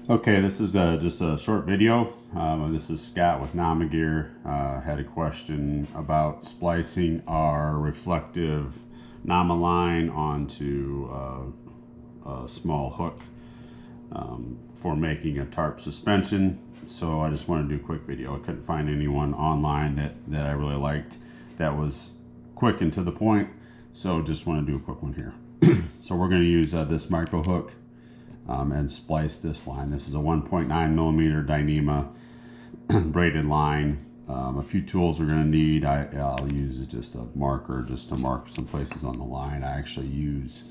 Okay, this is just a short video. This is Scott with Namagear. Had a question about splicing our reflective Nama line onto a small hook for making a tarp suspension. So I just wanted to do a quick video. I couldn't find anyone online that I really liked that was quick and to the point. So just want to do a quick one here. So we're going to use this micro hook and splice this line. This is a 1.9 millimeter Dyneema braided line. A few tools we're going to need. I'll use just a marker just to mark some places on the line. I actually use,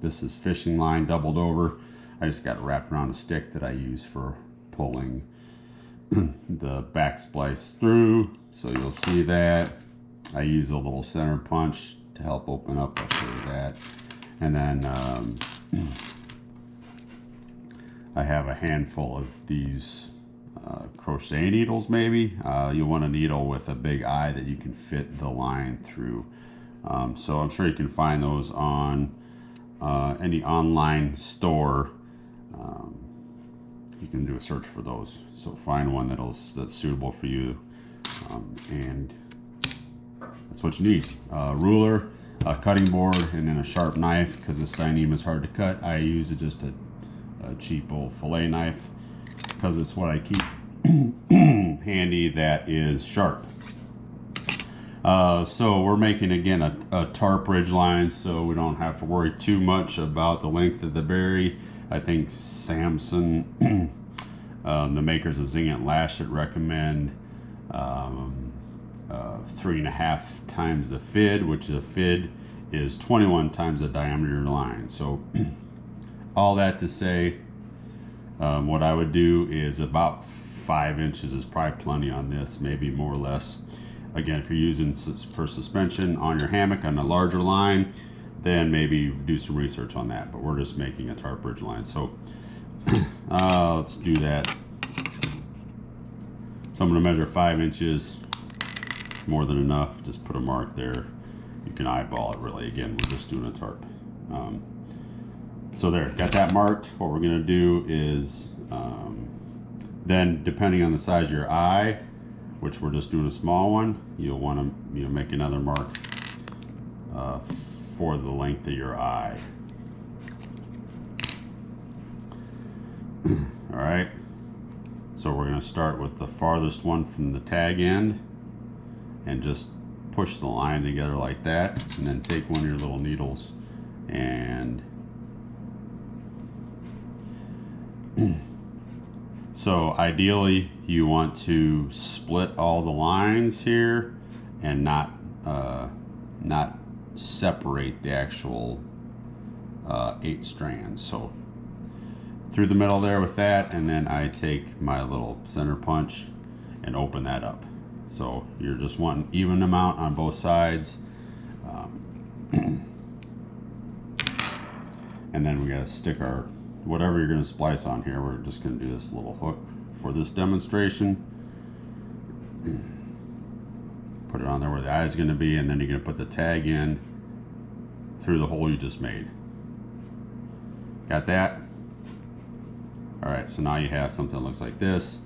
this is fishing line doubled over. I just got it wrapped around a stick that I use for pulling the back splice through. So you'll see that. I use a little center punch to help open up. I'll show you that. And then I have a handful of these crochet needles maybe. You want a needle with a big eye that you can fit the line through. So I'm sure you can find those on any online store. You can do a search for those. So find one that's suitable for you. And that's what you need. A ruler, a cutting board, and then a sharp knife. Because this Dyneema is hard to cut, I use just a cheap old fillet knife because it's what I keep handy that is sharp. So we're making again a tarp ridge line, so we don't have to worry too much about the length of the berry. I think Samson, the makers of Zing and Lash, recommend 3.5 times the fid, which the fid is 21 times the diameter of the line. So all that to say, what I would do is about 5 inches is probably plenty on this, maybe more or less. Again, if you're using for suspension on your hammock on a larger line, then maybe do some research on that. But we're just making a tarp bridge line. So let's do that. So I'm going to measure 5 inches, more than enough. Just put a mark there. You can eyeball it really. Again, we're just doing a tarp. So there, got that marked. What we're going to do is then, depending on the size of your eye, which we're just doing a small one, you'll want to make another mark for the length of your eye. All right. So we're going to start with the farthest one from the tag end and just push the line together like that, and then take one of your little needles and so ideally you want to split all the lines here and not separate the actual 8 strands. So through the middle there with that, and then I take my little center punch and open that up. So you're just wanting even amount on both sides. And then we gotta stick our whatever you're going to splice on here. We're just going to do this little hook for this demonstration. Put it on there where the eye is going to be, and then you're going to put the tag in through the hole you just made. Got that? Alright, so now you have something that looks like this.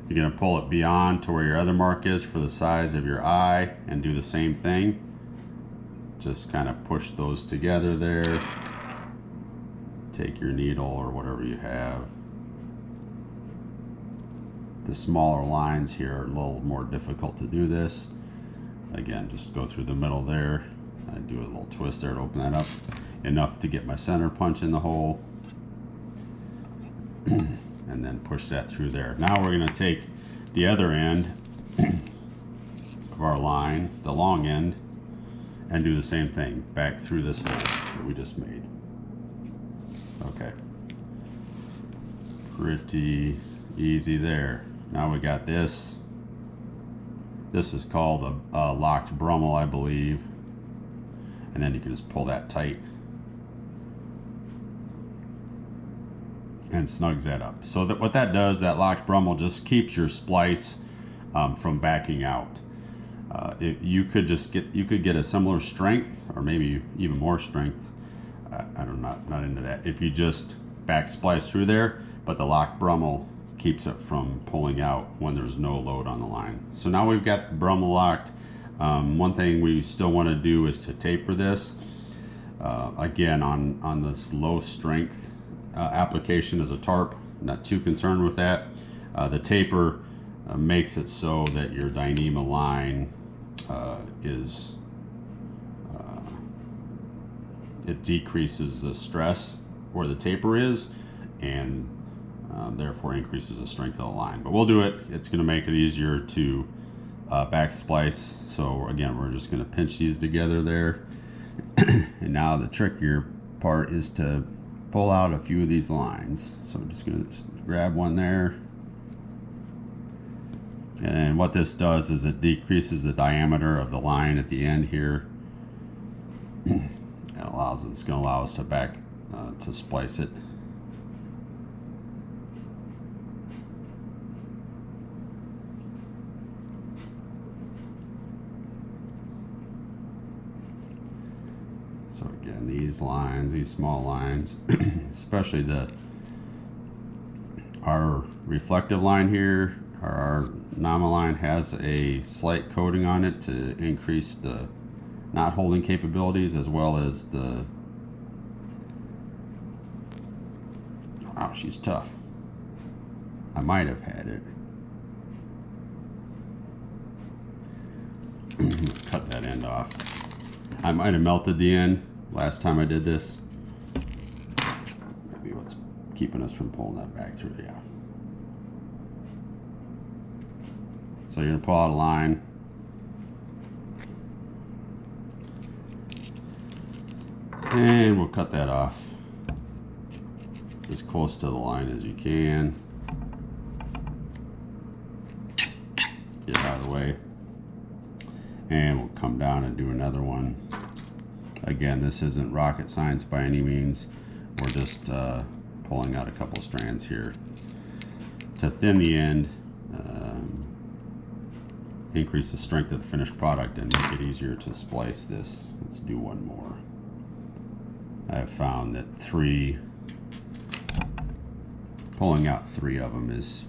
You're going to pull it beyond to where your other mark is for the size of your eye and do the same thing. Just kind of push those together there. Take your needle or whatever you have. The smaller lines here are a little more difficult to do this. Again, just go through the middle there. I do a little twist there to open that up enough to get my center punch in the hole. And then push that through there. Now we're going to take the other end of our line, the long end, and do the same thing back through this hole that we just made. Okay, pretty easy there. Now we got this. This is called a locked Brummel, I believe. And then you can just pull that tight and snugs that up. So that what that does, that locked Brummel just keeps your splice from backing out. You could get a similar strength, or maybe even more strength. I don't know, not into that. If you just back splice through there, but the lock Brummel keeps it from pulling out when there's no load on the line. So now we've got the Brummel locked. One thing we still want to do is to taper this. Again, on this low strength application as a tarp, not too concerned with that. The taper makes it so that your Dyneema line it decreases the stress where the taper is, and therefore increases the strength of the line. But we'll do it. It's going to make it easier to back splice. So again, we're just going to pinch these together there. And now the trickier part is to pull out a few of these lines. So I'm just going to grab one there. And what this does is it decreases the diameter of the line at the end here. It's going to allow us to back to splice it. So again, these lines, these small lines, especially our reflective line here, our Nama line has a slight coating on it to increase the knot holding capabilities, as well as the, wow, she's tough. I might have had it. Cut that end off. I might have melted the end last time I did this. Maybe what's keeping us from pulling that back through, yeah. So you're gonna pull out a line. And we'll cut that off as close to the line as you can. Get it out of the way. And we'll come down and do another one. Again, this isn't rocket science by any means. We're just pulling out a couple strands here to thin the end, increase the strength of the finished product, and make it easier to splice this. Let's do one more. I've found that pulling out 3 of them is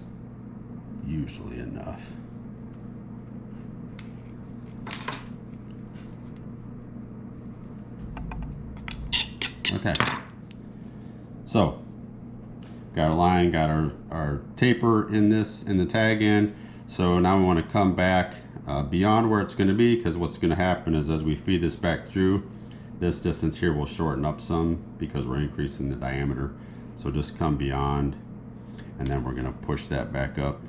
usually enough. Okay, so got our line, got our taper in the tag end. So now we want to come back beyond where it's going to be, because what's going to happen is as we feed this back through, this distance here will shorten up some because we're increasing the diameter. So just come beyond, and then we're going to push that back up.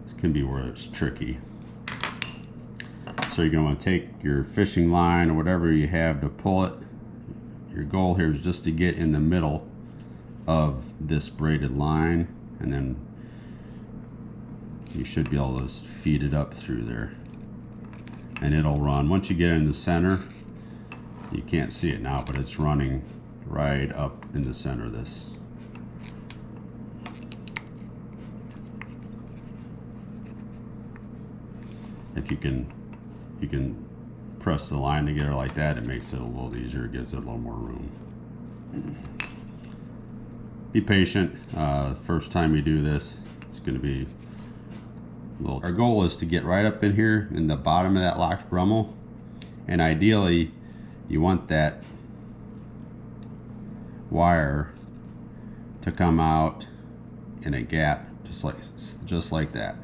This can be where it's tricky. So you're going to want to take your fishing line or whatever you have to pull it. Your goal here is just to get in the middle of this braided line, and then you should be able to feed it up through there, and it'll run. Once you get in the center, you can't see it now, but it's running right up in the center of this. If you can press the line together like that, it makes it a little easier, gives it a little more room. Be patient. First time you do this, it's going to be a little. Our goal is to get right up in here in the bottom of that locked Brummel, and ideally you want that wire to come out in a gap just like that,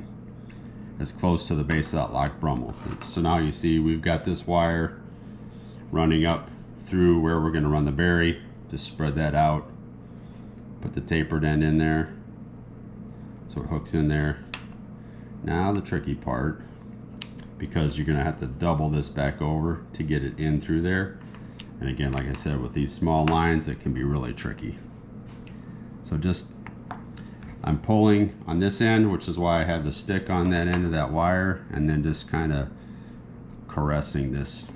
as close to the base of that locked Brummel. So now you see we've got this wire running up through where we're going to run the berry. Just spread that out, put the tapered end in there so it hooks in there. Now the tricky part, because you're going to have to double this back over to get it in through there. And again, like I said, with these small lines, it can be really tricky. So I'm pulling on this end, which is why I have the stick on that end of that wire, and then just kind of caressing this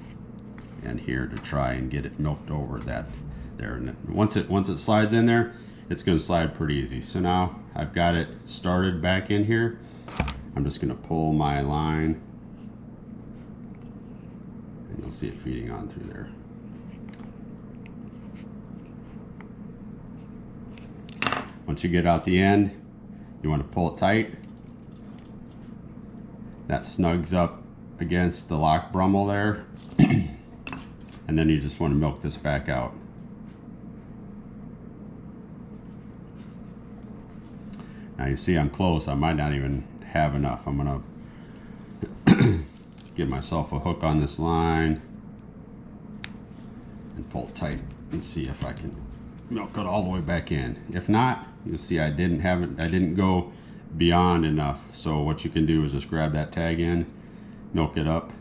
end here to try and get it milked over that there. And once it slides in there, it's going to slide pretty easy. So now I've got it started back in here. I'm just going to pull my line, and you'll see it feeding on through there. Once you get out the end, you want to pull it tight. That snugs up against the lock brummel there. And then you just want to milk this back out. Now you see I'm close. I might not even have enough. I'm gonna get myself a hook on this line and pull it tight and see if I can milk it all the way back in. If not, you'll see I didn't go beyond enough. So what you can do is just grab that tag in, milk it up.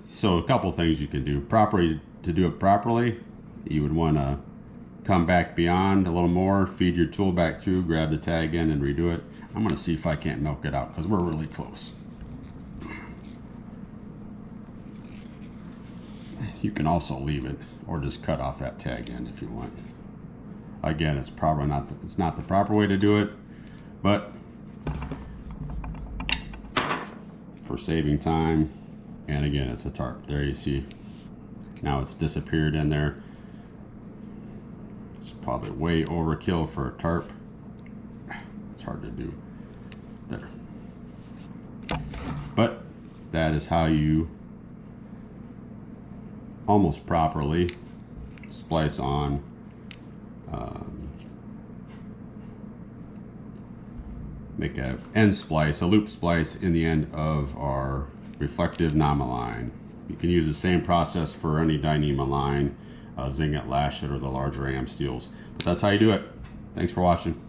So a couple things you can do. To do it properly, you would want to come back beyond a little more, feed your tool back through, grab the tag in and redo it. I'm going to see if I can't milk it out because we're really close. You can also leave it or just cut off that tag end if you want. Again, it's probably not the proper way to do it, but for saving time, and again, it's a tarp. There you see, now it's disappeared in there. It's probably way overkill for a tarp. It's hard to do there. But that is how you almost properly splice on make a end splice, a loop splice in the end of our reflective NAMA line. You can use the same process for any Dyneema line, Zing it, Lash it, or the larger AM steels. But that's how you do it. Thanks for watching.